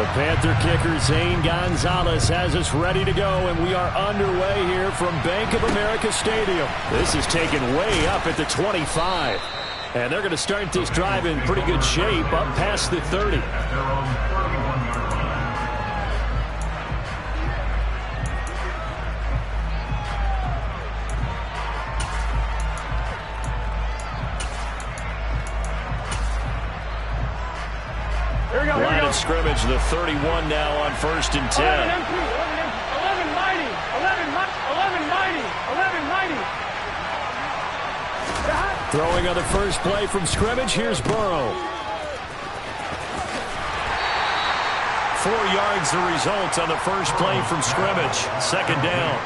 The Panther kicker, Zane Gonzalez, has us ready to go, and we are underway here from Bank of America Stadium. This is taken way up at the 25. And they're going to start this drive in pretty good shape, up past the 30. Line of scrimmage, the 31 now on 1st and 10. 11 mighty. Throwing on the first play from scrimmage, here's Burrow. 4 yards the result on the first play from scrimmage. 2nd down.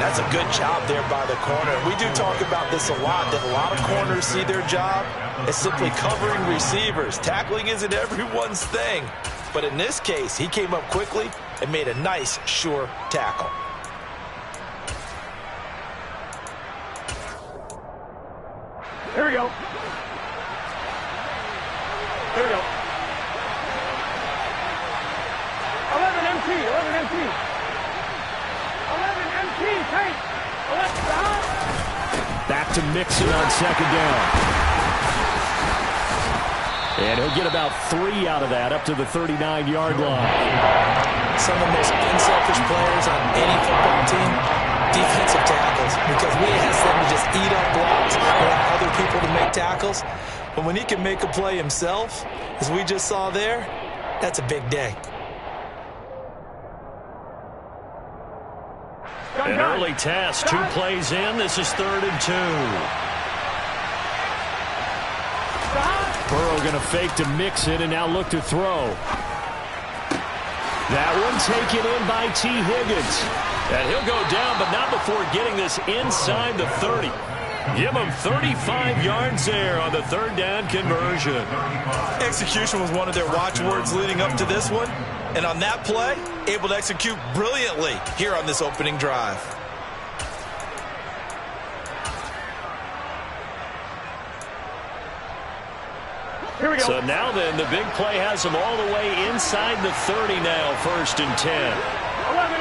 That's a good job there by the corner. We do talk about this a lot, that a lot of corners see their job as simply covering receivers. Tackling isn't everyone's thing. But in this case, he came up quickly and made a nice, sure tackle. Here we go. 11 MT. 11 MT, tight. Back to Mixon on 2nd down. And he'll get about 3 out of that, up to the 39-yard line. Some of the most unselfish players on any football team, defensive tackles, because we ask them to just eat up blocks and allow other people to make tackles. But when he can make a play himself, as we just saw there, that's a big day. An early test, 2 plays in. This is 3rd and 2. Burrow going to fake to Mixon and now look to throw. That one taken in by T. Higgins. And he'll go down, but not before getting this inside the 30. Give him 35 yards there on the 3rd down conversion. Execution was one of their watchwords leading up to this one. And on that play, able to execute brilliantly here on this opening drive. Here we go. So now then, the big play has them all the way inside the 30 now, 1st and 10. 11.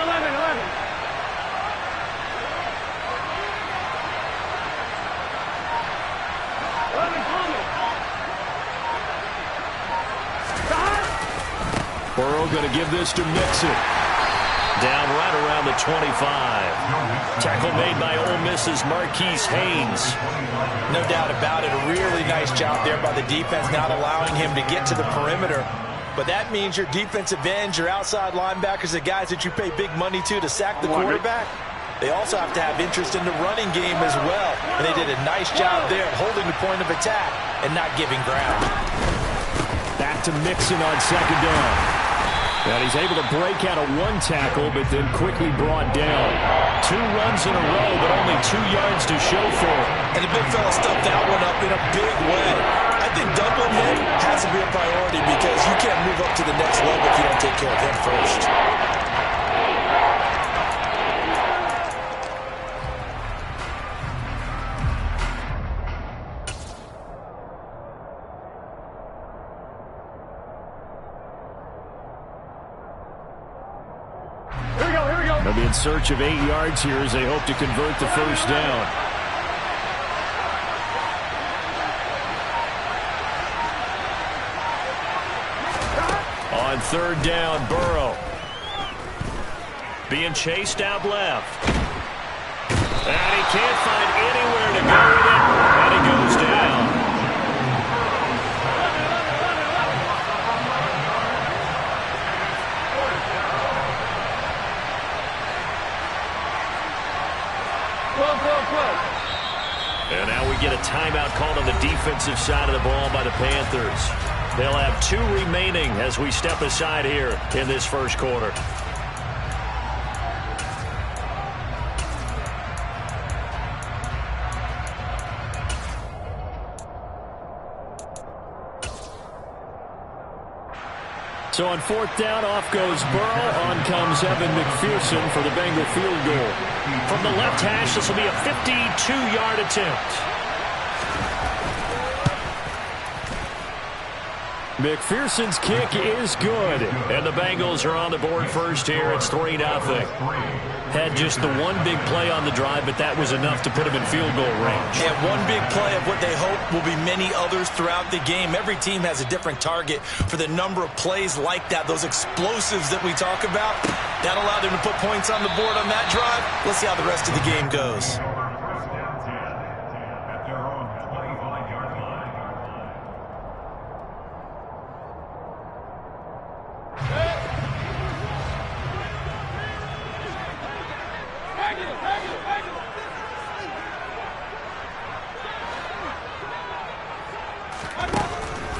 Burrow going to give this to Mixon. Down right around the 25. Tackle made by Ole Miss's Marquise Haynes. No doubt about it. A really nice job there by the defense, not allowing him to get to the perimeter. But that means your defensive ends, your outside linebackers, the guys that you pay big money to sack the quarterback, they also have to have interest in the running game as well. And they did a nice job there at holding the point of attack and not giving ground. Back to Mixon on 2nd down. And he's able to break out of 1 tackle, but then quickly brought down. 2 runs in a row, but only 2 yards to show for it. And the big fella stuffed that one up in a big way. I think doubling him has to be a priority because you can't move up to the next level if you don't take care of him first. They'll be in search of 8 yards here as they hope to convert the 1st down. On 3rd down, Burrow. Being chased out left. And he can't find anywhere to go with it. And he goes down. And now we get a timeout called on the defensive side of the ball by the Panthers. They'll have 2 remaining as we step aside here in this 1st quarter. So on 4th down, off goes Burrow. On comes Evan McPherson for the Bengal field goal. From the left hash, this will be a 52-yard attempt. McPherson's kick is good. And the Bengals are on the board first here. It's 3-0. Had just the one big play on the drive, but that was enough to put him in field goal range. Yeah, one big play of what they hope will be many others throughout the game. Every team has a different target for the number of plays like that, those explosives that we talk about. That allowed them to put points on the board on that drive. Let's see how the rest of the game goes.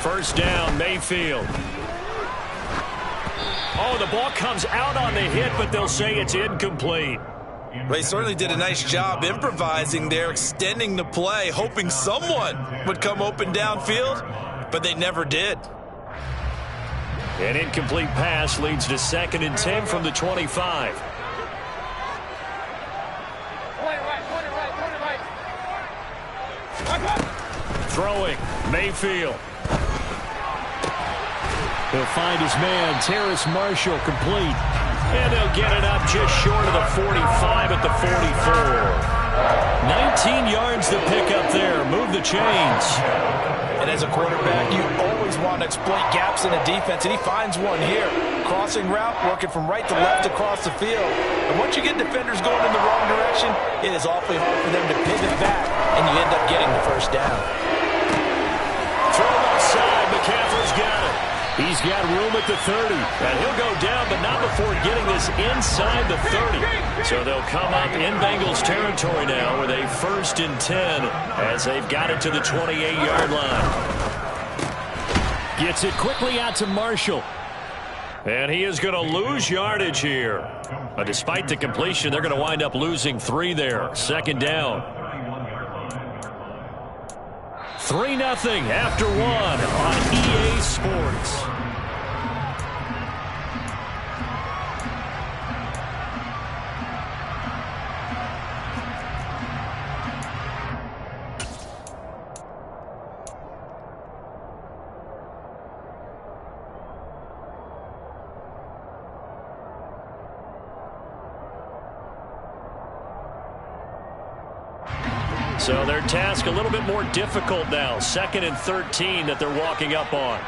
First down, Mayfield. Oh, the ball comes out on the hit, but they'll say it's incomplete. They certainly did a nice job improvising there, extending the play, hoping someone would come open downfield, but they never did. An incomplete pass leads to 2nd and 10 from the 25. Throwing, Mayfield. He'll find his man, Terrace Marshall, complete. And they'll get it up just short of the 45 at the 44. 19 yards to pick up there. Move the chains. And as a quarterback, you always want to exploit gaps in the defense, and he finds one here. Crossing route, working from right to left across the field. And once you get defenders going in the wrong direction, it is awfully hard for them to pivot back, and you end up getting the first down. Throw outside, McCaffrey's got it. He's got room at the 30, and he'll go down, but not before getting this inside the 30. So they'll come up in Bengals territory now with a 1st and 10 as they've got it to the 28-yard line. Gets it quickly out to Marshall. And he is going to lose yardage here. But despite the completion, they're going to wind up losing 3 there. 2nd down. 3-0 after 1 on EA Sports. So their task a little bit more difficult now. 2nd and 13 that they're walking up on.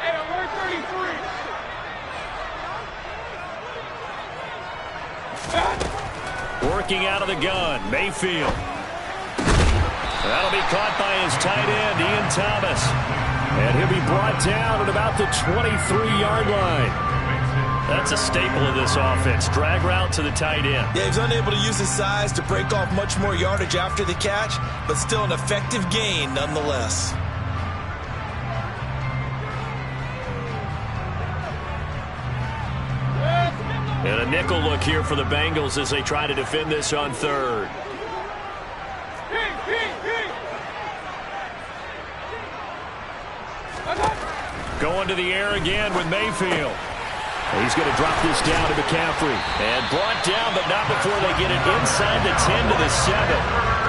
Working out of the gun, Mayfield. That'll be caught by his tight end, Ian Thomas. And he'll be brought down at about the 23-yard line. That's a staple of this offense. Drag route to the tight end. Yeah, he's unable to use his size to break off much more yardage after the catch, but still an effective gain nonetheless. And a nickel look here for the Bengals as they try to defend this on 3rd. Going to the air again with Mayfield. He's going to drop this down to McCaffrey. And brought down, but not before they get it inside the 10 to the 7.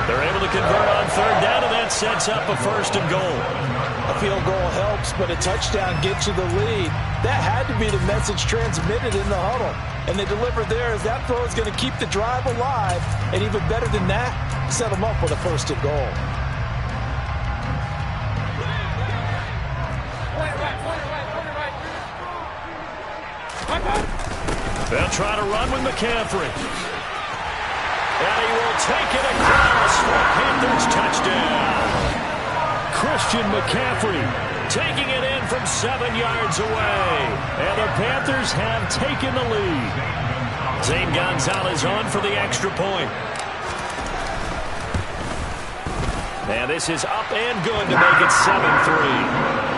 They're able to convert on 3rd down, and that sets up a 1st and goal. A field goal helps, but a touchdown gets you the lead. That had to be the message transmitted in the huddle. And they delivered there as that throw is going to keep the drive alive. And even better than that, set them up with a 1st and goal. They'll try to run with McCaffrey. And he will take it across for a Panthers touchdown. Christian McCaffrey taking it in from 7 yards away. And the Panthers have taken the lead. Zane Gonzalez on for the extra point. And this is up and good to make it 7-3.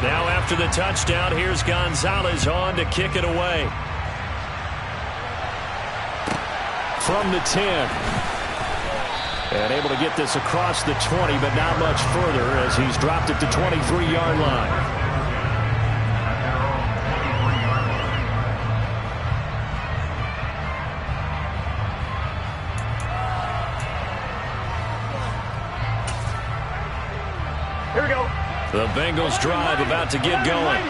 Now after the touchdown, here's Gonzalez on to kick it away. From the 10. And able to get this across the 20, but not much further as he's dropped it to 23-yard line. The Bengals drive about to get going.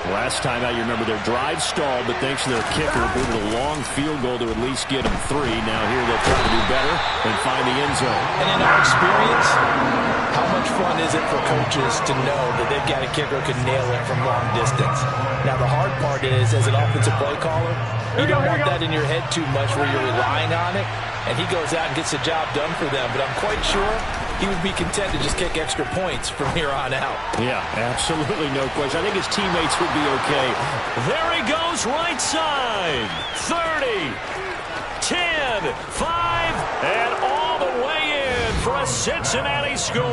Last time out, you remember their drive stalled, but thanks to their kicker, booted a long field goal to at least get them 3. Now here they'll try to do better and find the end zone. And in our experience, how much fun is it for coaches to know that they've got a kicker who can nail it from long distance? Now, the hard part is, as an offensive play caller, you don't want that in your head too much where you're relying on it, and he goes out and gets the job done for them. But I'm quite sure he would be content to just kick extra points from here on out. Yeah, absolutely no question. I think his teammates would be okay. There he goes, right side. 30, 10, 5, and all the way in for a Cincinnati score.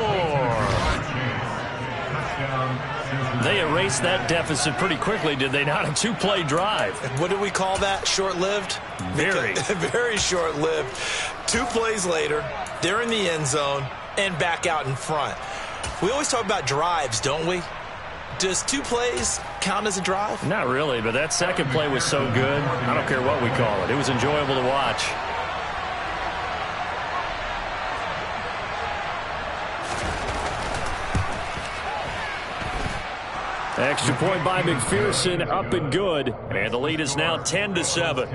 They erased that deficit pretty quickly, did they not? A 2-play drive. What do we call that? Short-lived? Very. Very short-lived. 2 plays later, they're in the end zone and back out in front. We always talk about drives, don't we? Does 2 plays count as a drive? Not really, but that second play was so good. I don't care what we call it. It was enjoyable to watch. Extra point by McPherson, up and good. And the lead is now 10-7.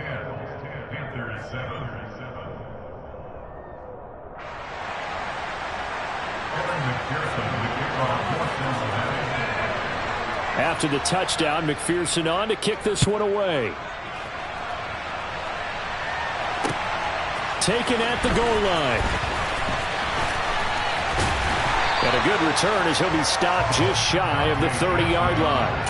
After the touchdown, McPherson on to kick this one away. Taken at the goal line. And a good return as he'll be stopped just shy of the 30-yard line.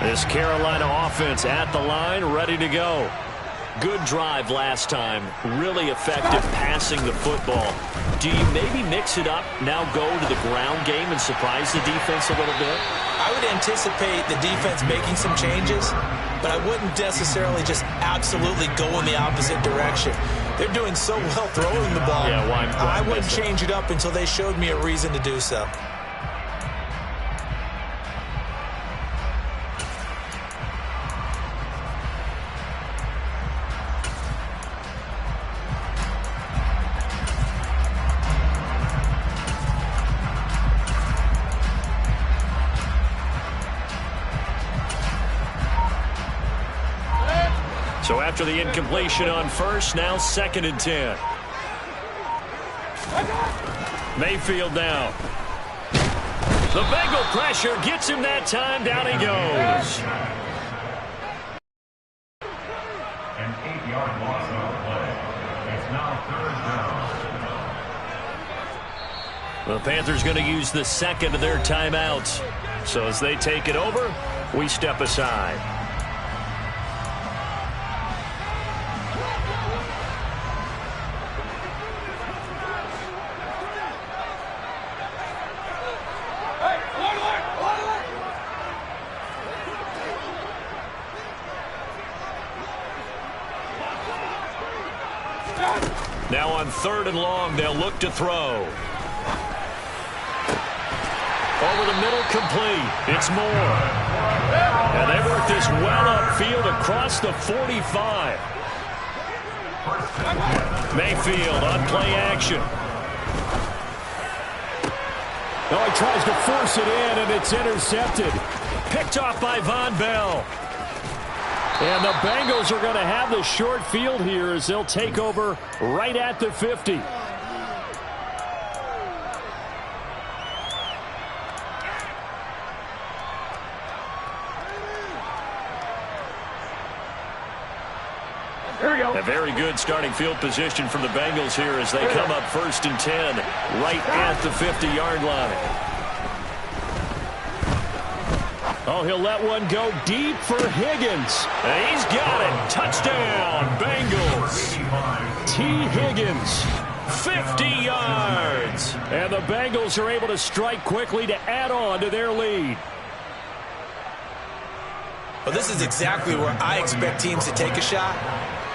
This Carolina offense at the line, ready to go. Good drive last time. Really effective passing the football. Do you maybe mix it up, now go to the ground game and surprise the defense a little bit? I would anticipate the defense making some changes, but I wouldn't necessarily just absolutely go in the opposite direction. They're doing so well throwing the ball. Yeah, why I wouldn't change it up until they showed me a reason to do so. So after the incompletion on first, now 2nd and 10. Mayfield now. The Bengal pressure gets him that time. Down he goes. An 8-yard loss on the play. It's now 3rd down. The Panthers going to use the second of their timeouts. So as they take it over, we step aside. Now on 3rd and long, they'll look to throw. Over the middle, complete. It's Moore. And they work this well upfield across the 45. Mayfield on play action. Oh, he tries to force it in, and it's intercepted. Picked off by Von Bell. And the Bengals are going to have the short field here as they'll take over right at the 50. Here we go. A very good starting field position for the Bengals here as they come up 1st and 10 right at the 50-yard line. Oh, he'll let one go deep for Higgins. And he's got it. Touchdown, Bengals. T. Higgins. 50 yards. And the Bengals are able to strike quickly to add on to their lead. Well, this is exactly where I expect teams to take a shot.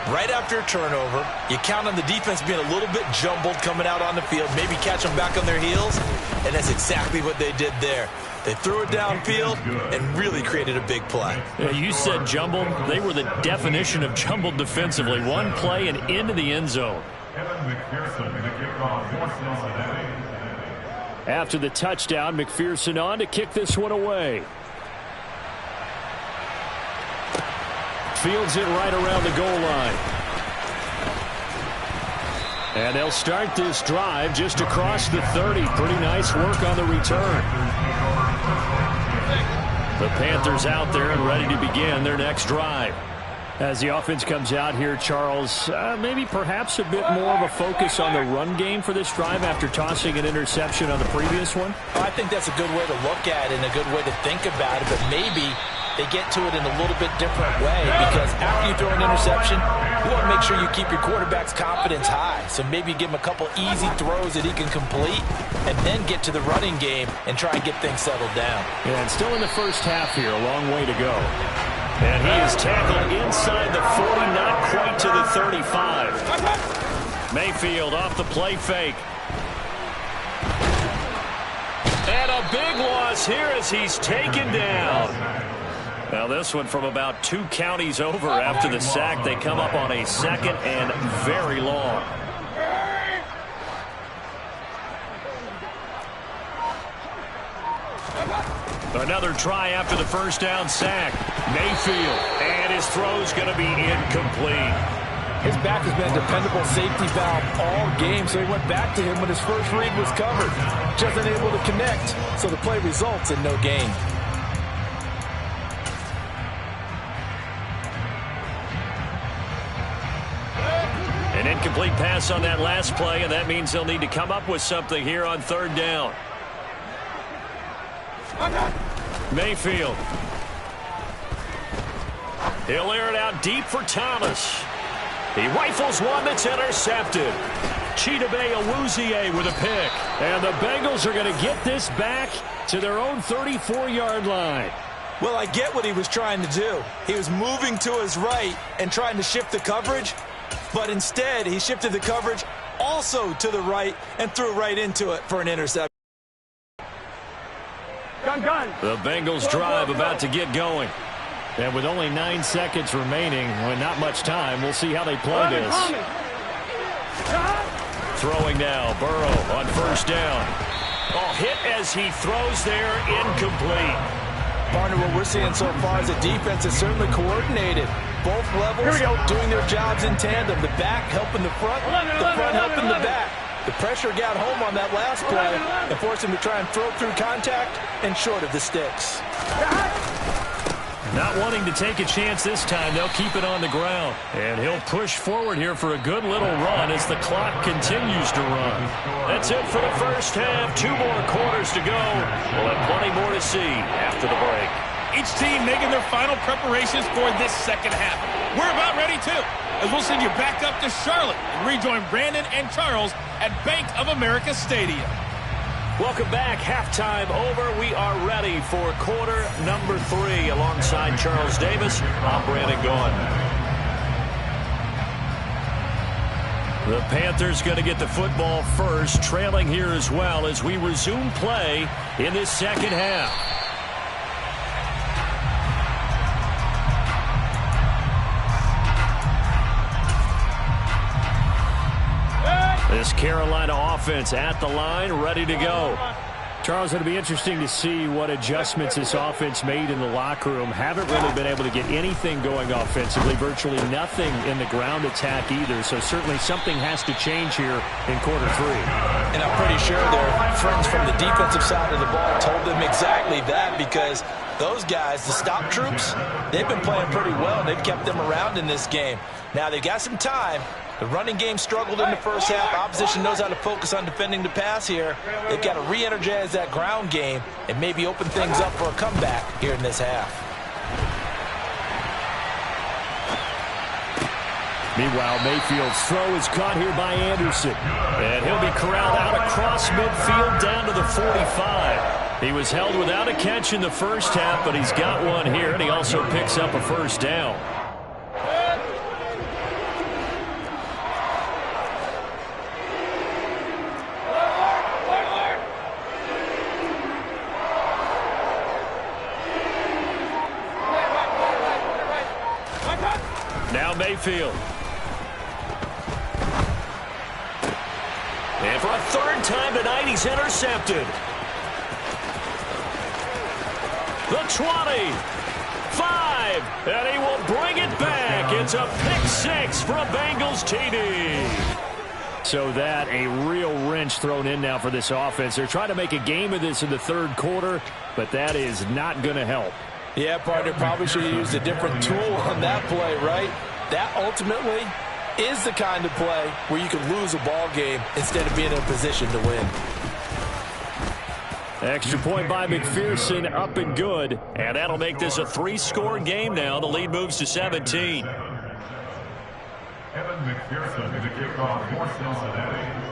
right after a turnover. You count on the defense being a little bit jumbled coming out on the field, maybe catch them back on their heels, and that's exactly what they did there. They threw it downfield and really created a big play. Yeah, you said jumbled. They were the definition of jumbled defensively. One play and into the end zone. After the touchdown, McPherson on to kick this one away. Fields it right around the goal line. And they'll start this drive just across the 30. Pretty nice work on the return. The Panthers out there and ready to begin their next drive. As the offense comes out here, Charles, maybe perhaps a bit more of a focus on the run game for this drive after tossing an interception on the previous one? I think that's a good way to look at it and a good way to think about it, but maybe they get to it in a little bit different way, because after you throw an interception, you want to make sure you keep your quarterback's confidence high. So maybe give him a couple easy throws that he can complete and then get to the running game and try and get things settled down. Yeah, and still in the first half here, a long way to go. And he is tackled inside the 40, not quite to the 35. Mayfield off the play fake. And a big loss here as he's taken down. Now this one from about 2 counties over after the sack. They come up on a 2nd and very long. Another try after the first down sack. Mayfield, and his throw's going to be incomplete. His back has been a dependable safety valve all game, so he went back to him when his first read was covered. Just unable to connect, so the play results in no gain. An incomplete pass on that last play, and that means they'll need to come up with something here on 3rd down. Mayfield. He'll air it out deep for Thomas. He rifles one that's intercepted. Chidobe Awuzie with a pick. And the Bengals are going to get this back to their own 34-yard line. Well, I get what he was trying to do. He was moving to his right and trying to shift the coverage, but instead he shifted the coverage also to the right and threw right into it for an interception. The Bengals drive about to get going. And with only 9 seconds remaining, with not much time, we'll see how they play this. Throwing now, Burrow on 1st down. Oh, hit as he throws there, incomplete. Partner, what we're seeing so far is the defense is certainly coordinated. Both levels doing their jobs in tandem. The back helping the front helping the back. The pressure got home on that last play and forced him to try and throw through contact and short of the sticks. Not wanting to take a chance this time, they'll keep it on the ground. And he'll push forward here for a good little run as the clock continues to run. That's it for the first half. 2 more quarters to go. We'll have plenty more to see after the break. Each team making their final preparations for this second half. We're about ready, too, as we'll send you back up to Charlotte and rejoin Brandon and Charles at Bank of America Stadium. Welcome back. Halftime over. We are ready for quarter number 3. Alongside Charles Davis, I'm Brandon Gaughan. The Panthers going to get the football first, trailing here as well as we resume play in this second half. This Carolina offense at the line, ready to go. Charles, it'll be interesting to see what adjustments this offense made in the locker room. Haven't really been able to get anything going offensively, virtually nothing in the ground attack either. So certainly something has to change here in quarter 3. And I'm pretty sure their friends from the defensive side of the ball told them exactly that, because those guys, the stop troops, they've been playing pretty well. They've kept them around in this game. Now they've got some time. The running game struggled in the first half. Opposition knows how to focus on defending the pass here. They've got to re-energize that ground game and maybe open things up for a comeback here in this half. Meanwhile, Mayfield's throw is caught here by Anderson. And he'll be corralled out across midfield down to the 45. He was held without a catch in the first half, but he's got one here, and he also picks up a first down. Mayfield. And for a third time tonight, he's intercepted. The 20, 5, and he will bring it back. It's a pick six for a Bengals TD. So that a real wrench thrown in now for this offense. They're trying to make a game of this in the third quarter, but that is not going to help. Yeah, partner, probably should have used a different tool on that play, right? That ultimately is the kind of play where you can lose a ball game instead of being in a position to win. Extra point by McPherson, up and good. And that'll make this a 3-score game now. The lead moves to 17. Evan McPherson to kick off for Cincinnati.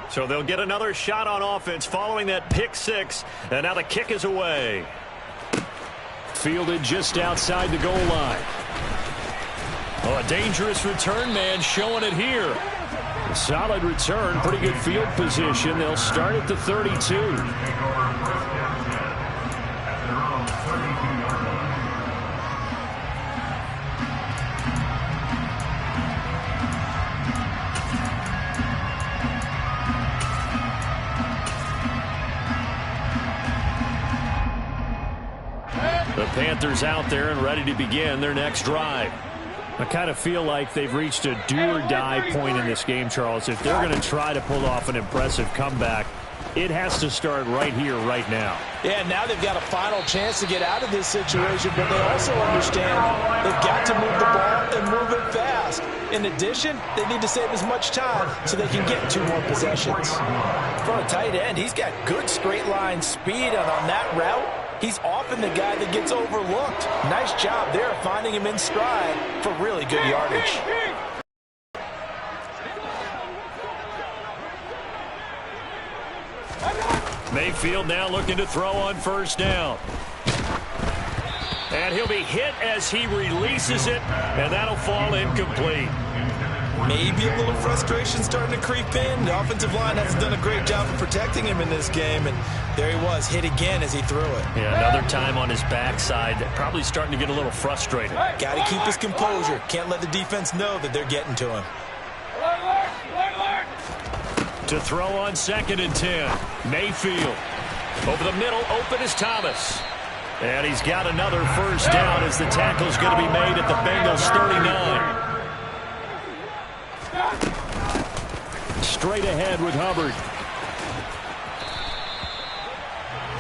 So they'll get another shot on offense following that pick six. And now the kick is away. Fielded just outside the goal line. Oh, a dangerous return man showing it here. Solid return, pretty good field position. They'll start at the 32. The Panthers out there and ready to begin their next drive. I kind of feel like they've reached a do-or-die point in this game, Charles. If they're going to try to pull off an impressive comeback, it has to start right here, right now. Yeah, now they've got a final chance to get out of this situation, but they also understand they've got to move the ball and move it fast. In addition, they need to save as much time so they can get 2 more possessions. For a tight end, he's got good straight-line speed, and on that route, he's often the guy that gets overlooked. Nice job there finding him in stride for really good yardage. Mayfield now looking to throw on first down. And he'll be hit as he releases it, and that'll fall incomplete. Maybe a little frustration starting to creep in. The offensive line hasn't done a great job of protecting him in this game, and there he was, hit again as he threw it. Yeah, another time on his backside, probably starting to get a little frustrated. Got to keep his composure. Can't let the defense know that they're getting to him. To throw on 2nd and 10. Mayfield. Over the middle, open is Thomas. And he's got another first down as the tackle's going to be made at the Bengals 39. Straight ahead with Hubbard.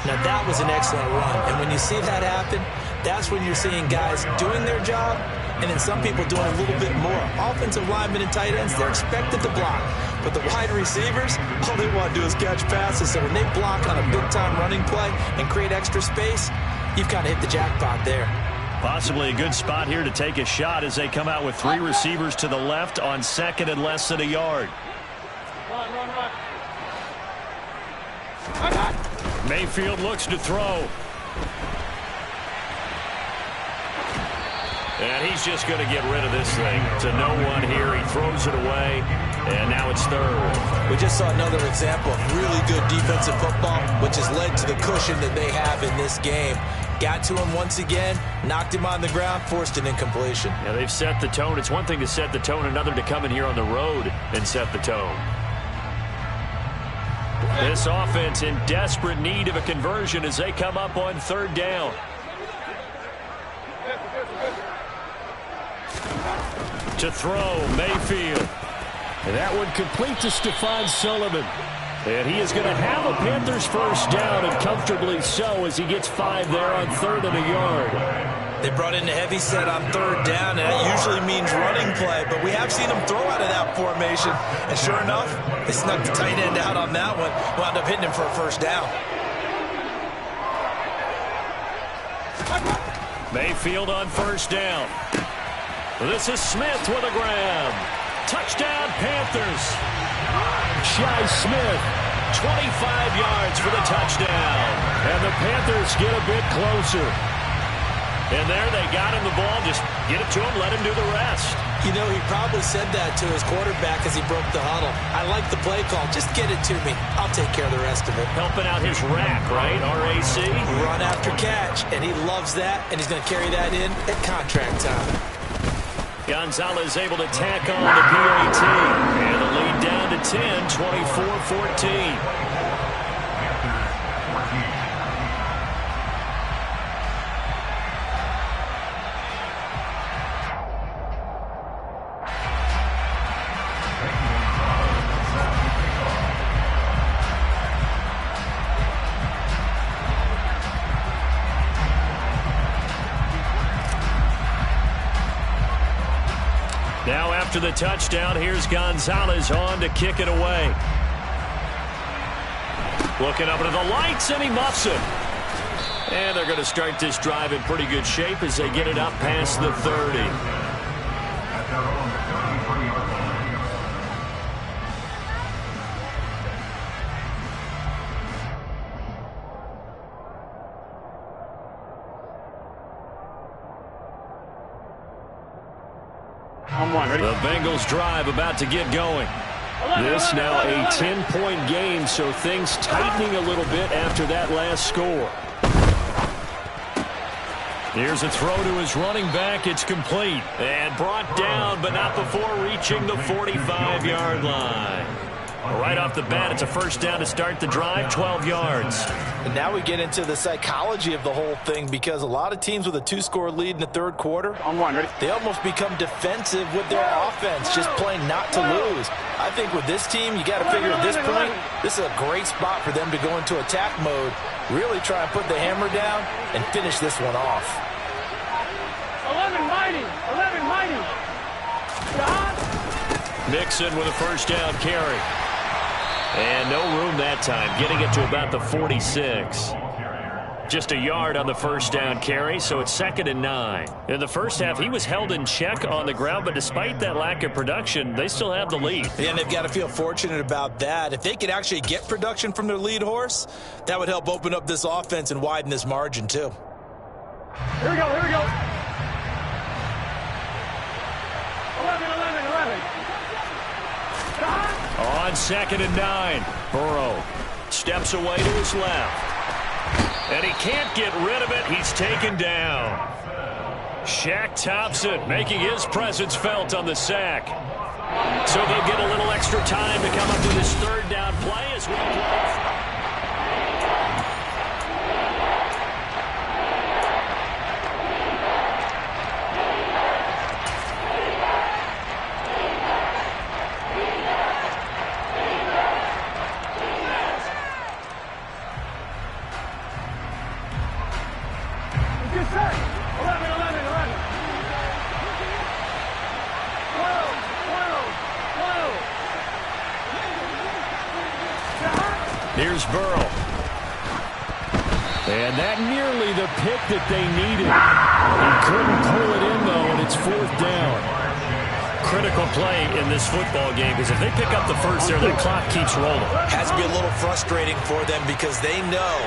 Now that was an excellent run, and when you see that happen, that's when you're seeing guys doing their job, and then some people doing a little bit more. Offensive linemen and tight ends, they're expected to block, but the wide receivers, all they want to do is catch passes, so when they block on a big-time running play and create extra space, you've kind of hit the jackpot there. Possibly a good spot here to take a shot as they come out with 3 receivers to the left on 2nd and less than a yard. Mayfield looks to throw. And he's just going to get rid of this thing. To no one here. He throws it away. And now it's 3rd. We just saw another example of really good defensive football, which has led to the cushion that they have in this game. Got to him once again, knocked him on the ground, forced an incompletion. Yeah, they've set the tone. It's one thing to set the tone, another to come in here on the road and set the tone. This offense in desperate need of a conversion as they come up on 3rd down. To throw, Mayfield. And that one complete to Stephon Sullivan. And he is going to have a Panthers first down, and comfortably so, as he gets 5 there on 3rd and a yard. They brought in a heavy set on 3rd down, and that usually means running play, but we have seen them throw out of that formation, and sure enough, they snuck the tight end out on that one, wound up hitting him for a first down. Mayfield on first down. This is Smith with a grab. Touchdown, Panthers. Shi Smith, 25 yards for the touchdown. and the Panthers get a bit closer. And there they got him the ball. Just get it to him, let him do the rest. You know, he probably said that to his quarterback as he broke the huddle. I like the play call. Just get it to me. I'll take care of the rest of it. Helping out his rack, right? RAC. Run after catch, and he loves that, and he's going to carry that in at contract time. Gonzalez able to tack on the PAT. And the lead down to 10, 24-14. Now after the touchdown, here's Gonzalez on to kick it away. Looking up into the lights, and he muffs it. And they're going to start this drive in pretty good shape as they get it up past the 30. The Bengals drive about to get going. This now a 10-point game, so things tightening a little bit after that last score. Here's a throw to his running back. It's complete. And brought down, but not before reaching the 45-yard line. Right off the bat, it's a first down to start the drive, 12 yards. And now we get into the psychology of the whole thing, because a lot of teams with a 2-score lead in the third quarter, they almost become defensive with their offense, just playing not to lose. I think with this team, you got to figure at this point, this is a great spot for them to go into attack mode, really try and put the hammer down and finish this one off. 11 mighty. Mixon with a first down carry. And no room that time, getting it to about the 46. Just a yard on the first down carry, so it's 2nd and 9. In the first half, he was held in check on the ground, but despite that lack of production, they still have the lead. And they've got to feel fortunate about that. If they could actually get production from their lead horse, that would help open up this offense and widen this margin too. Here we go. 11. On 2nd and 9, Burrow steps away to his left. And he can't get rid of it. He's taken down. Shaq Thompson making his presence felt on the sack. So they'll get a little extra time to come up with this third down play as well. Here's Burrow. And that nearly the pick that they needed. He couldn't pull it in, though, and it's 4th down. Critical play in this football game, because if they pick up the first there, the clock keeps rolling. Has to be a little frustrating for them, because they know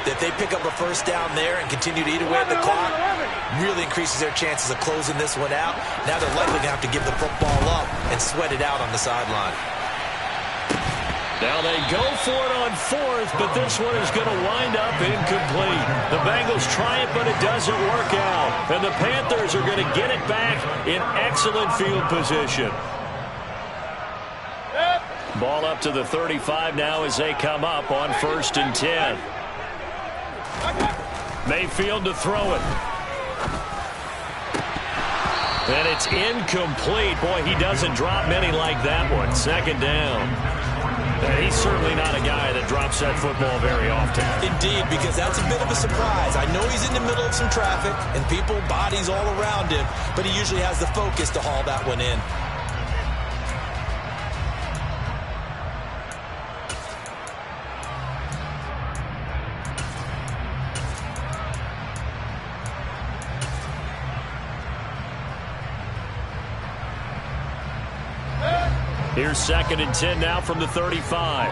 that if they pick up a first down there and continue to eat away at the clock, really increases their chances of closing this one out. Now they're likely going to have to give the football up and sweat it out on the sideline. Now they go for it on 4th, but this one is going to wind up incomplete. The Bengals try it, but it doesn't work out. And the Panthers are going to get it back in excellent field position. Ball up to the 35 now as they come up on 1st and 10. Mayfield to throw it. And it's incomplete. Boy, he doesn't drop many like that one. 2nd down. And he's certainly not a guy that drops that football very often. Indeed, because that's a bit of a surprise. I know he's in the middle of some traffic and people, bodies all around him, but he usually has the focus to haul that one in. Here's 2nd and 10 now from the 35.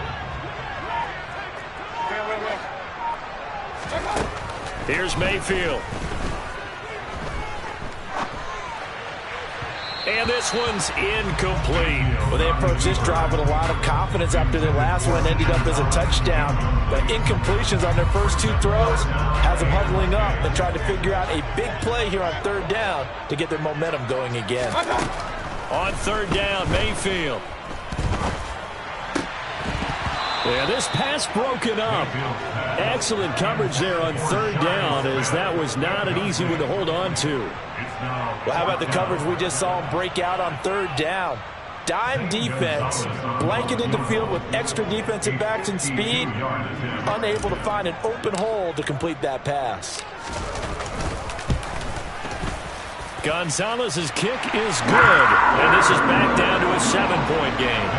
Here's Mayfield. And this one's incomplete. Well, they approached this drive with a lot of confidence after their last one ended up as a touchdown. But incompletions on their first 2 throws has them huddling up and trying to figure out a big play here on 3rd down to get their momentum going again. On 3rd down, Mayfield. Yeah, this pass broken up. Excellent coverage there on 3rd down, as that was not an easy one to hold on to. Well, how about the coverage we just saw him break out on 3rd down? Dime defense, blanketed the field with extra defensive backs and speed, unable to find an open hole to complete that pass. Gonzalez's kick is good, and this is back down to a 7-point game.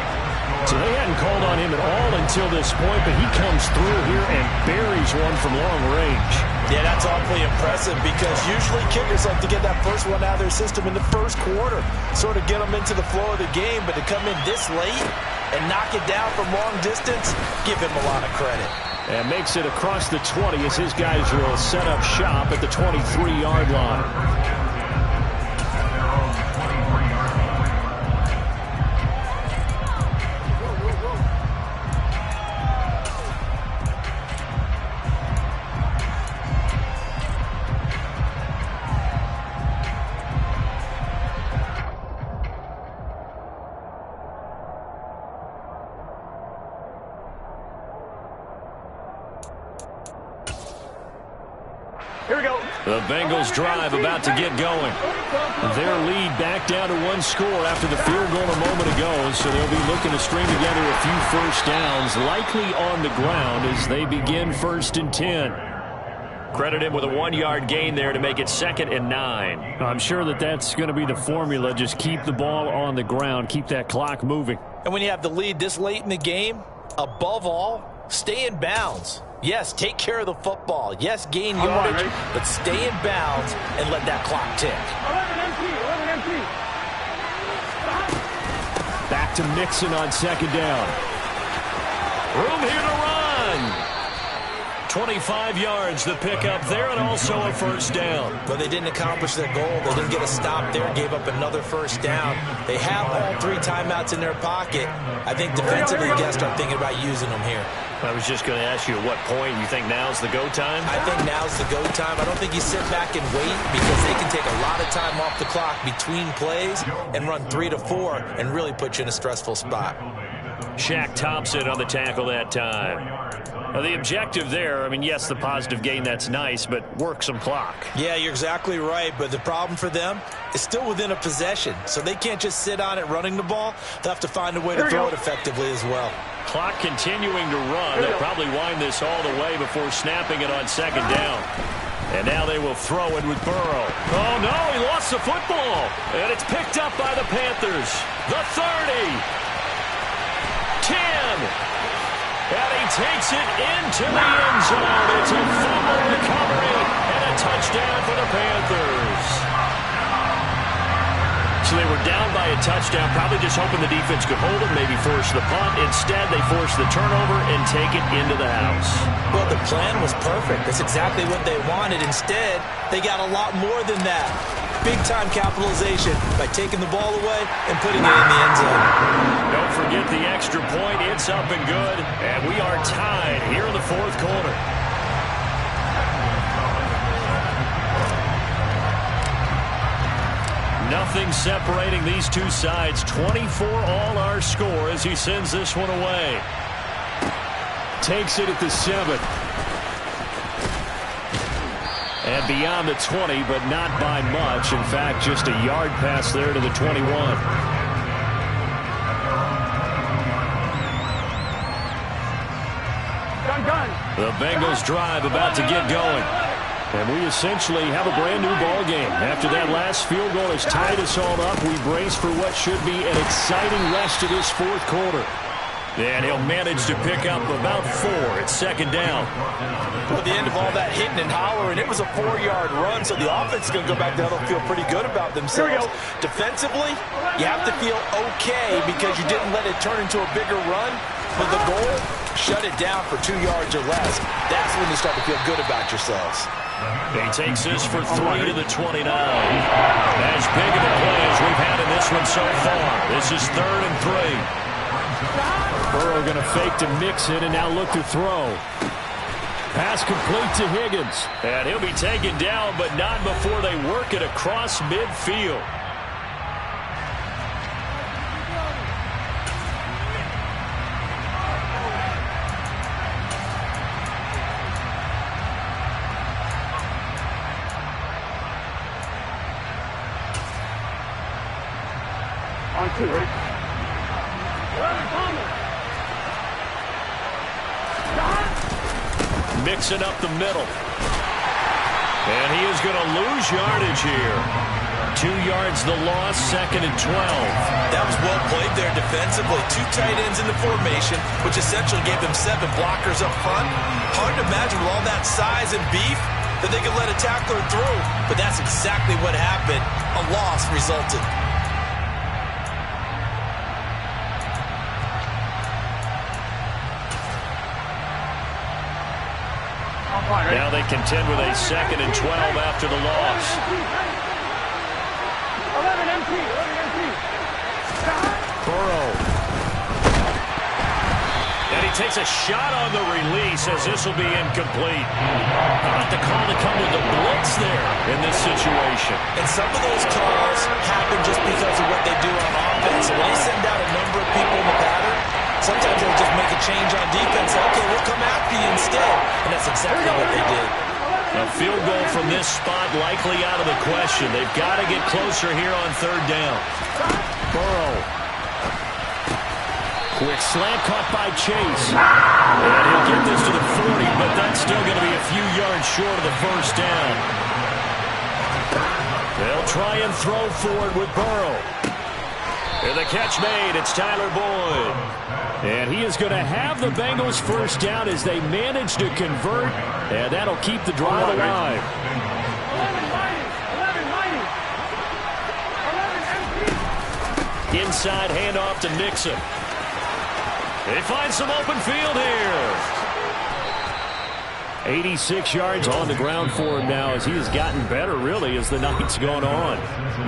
So they hadn't called on him at all until this point, but he comes through here and buries one from long range. Yeah, that's awfully impressive because usually kickers like to get that first one out of their system in the first quarter, sort of get them into the flow of the game, but to come in this late and knock it down from long distance, give him a lot of credit. And makes it across the 20 as his guys will set up shop at the 23-yard line. Here we go. The Bengals drive about to get going. Their lead back down to 1 score after the field goal a moment ago, so they'll be looking to string together a few first downs, likely on the ground as they begin 1st and 10. Credit him with a 1-yard gain there to make it 2nd and 9. I'm sure that's going to be the formula. Just keep the ball on the ground, keep that clock moving. And when you have the lead this late in the game, above all, stay in bounds. Yes, take care of the football. Yes, gain yardage, but stay in bounds and let that clock tick. 11 empty. Back to Mixon on 2nd down. Room here to run. 25 yards the pickup there, and also a first down. But they didn't accomplish their goal. They didn't get a stop there, gave up another first down. They have all 3 timeouts in their pocket. I think defensively, you got to start thinking about using them here. I was just going to ask you at what point you think now's the go time? I think now's the go time. I don't think you sit back and wait because they can take a lot of time off the clock between plays and run 3 to 4 and really put you in a stressful spot. Shaq Thompson on the tackle that time. Well, the objective there, I mean, yes, the positive gain, that's nice, but work some clock. Yeah, you're exactly right, but the problem for them is still within a possession, so they can't just sit on it running the ball. They'll have to find a way to throw it effectively as well. Clock continuing to run. They'll probably wind this all the way before snapping it on 2nd down. And now they will throw it with Burrow. Oh, no, he lost the football. And it's picked up by the Panthers. The 30. 10. And he takes it into the end zone. It's a fumble recovery and a touchdown for the Panthers. So they were down by a touchdown, probably just hoping the defense could hold it, maybe force the punt. Instead, they forced the turnover and take it into the house. Well, the plan was perfect. That's exactly what they wanted. Instead, they got a lot more than that. Big-time capitalization by taking the ball away and putting it in the end zone. Don't forget the extra point. It's up and good. And we are tied here in the 4th quarter. Nothing separating these two sides. 24 all our score as he sends this one away. Takes it at the 7. And beyond the 20, but not by much. In fact, just a yard pass there to the 21. The Bengals drive about to get going. And we essentially have a brand-new ball game. After that last field goal has tied us all up, we brace for what should be an exciting rest of this 4th quarter. And he'll manage to pick up about 4 at 2nd down. At the end of all that hitting and hollering, it was a 4-yard run, so the offense is going to go back there and feel pretty good about themselves. Defensively, you have to feel okay because you didn't let it turn into a bigger run. But the goal, shut it down for 2 yards or less. That's when you start to feel good about yourselves. He takes this for 3 to the 29. As big of a play as we've had in this this one so far. This is 3rd and 3. Burrow going to fake to Mixon and now look to throw. Pass complete to Higgins. And he'll be taken down, but not before they work it across midfield. On 2, ready? Mixing up the middle. And he is going to lose yardage here. 2 yards the loss, 2nd and 12. That was well played there defensively. 2 tight ends in the formation, which essentially gave them 7 blockers up front. Hard to imagine with all that size and beef that they could let a tackler through. But that's exactly what happened. A loss resulted. Now they contend with a 2nd and 12 after the loss. 11 MT. Burrow. And he takes a shot on the release as this will be incomplete. How about the call to come with the blitz there in this situation? And some of those calls happen just because of what they do on offense. When they send out a number of people in the pattern, sometimes they'll just make a change on defense. Okay, we'll come after you instead. And that's exactly what they did. A field goal from this spot likely out of the question. They've got to get closer here on 3rd down. Burrow. Quick slant caught by Chase. And he'll get this to the 40, but that's still going to be a few yards short of the 1st down. They'll try and throw forward with Burrow. And the catch made. It's Tyler Boyd. And he is going to have the Bengals 1st down as they manage to convert. And that'll keep the drive alive. 11 Inside handoff to Nixon. They find some open field here. 86 yards on the ground for him now as he has gotten better, really, as the night's gone on.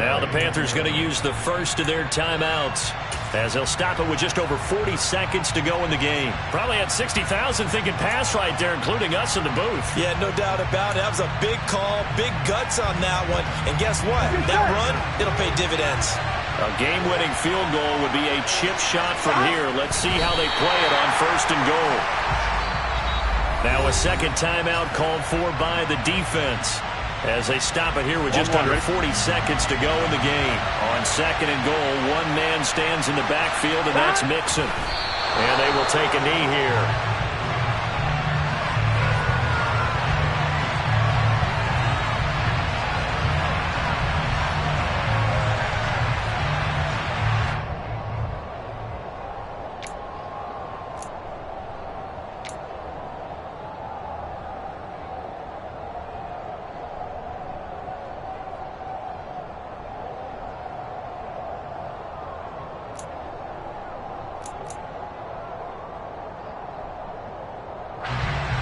Now the Panthers going to use the first of their timeouts as they'll stop it with just over 40 seconds to go in the game. Probably had 60,000 thinking pass right there, including us in the booth. Yeah, no doubt about it. That was a big call, big guts on that one. And guess what? That run, it'll pay dividends. A game-winning field goal would be a chip shot from here. Let's see how they play it on 1st and goal. Now a 2nd timeout called for by the defense as they stop it here with just under 40 seconds to go in the game. On 2nd and goal, one man stands in the backfield, and that's Mixon. And they will take a knee here.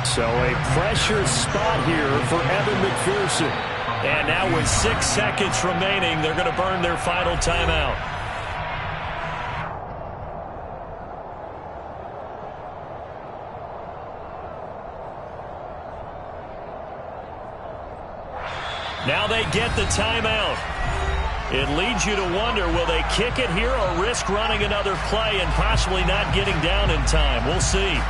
So a pressure spot here for Evan McPherson. And now with 6 seconds remaining, they're going to burn their final timeout. Now they get the timeout. It leads you to wonder, will they kick it here or risk running another play and possibly not getting down in time? We'll see.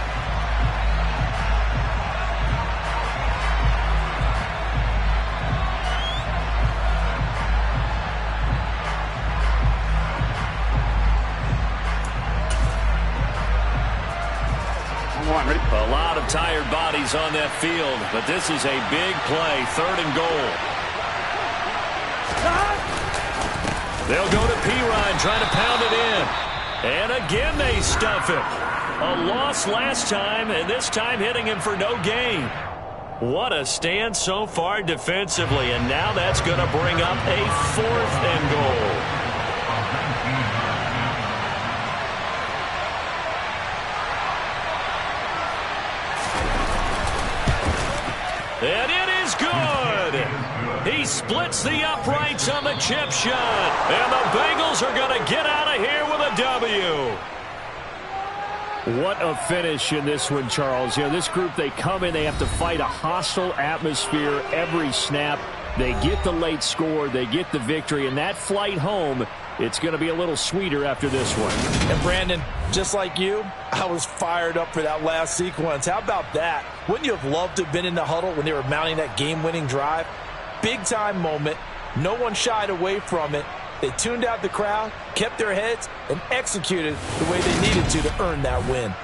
A lot of tired bodies on that field, but this is a big play, 3rd and goal. They'll go to Perine, trying to pound it in. And again they stuff it. A loss last time, and this time hitting him for no gain. What a stand so far defensively, and now that's going to bring up a 4th and goal. And it is good. He splits the uprights on the chip shot. And the Bengals are going W. What a finish in this one, Charles. You know, this group, they come in, they have to fight a hostile atmosphere every snap. They get the late score, they get the victory, and that flight home, it's going to be a little sweeter after this one. And Brandon, just like you, I was fired up for that last sequence. How about that? Wouldn't you have loved to have been in the huddle when they were mounting that game-winning drive? Big-time moment. No one shied away from it. They tuned out the crowd, kept their heads, and executed the way they needed to earn that win.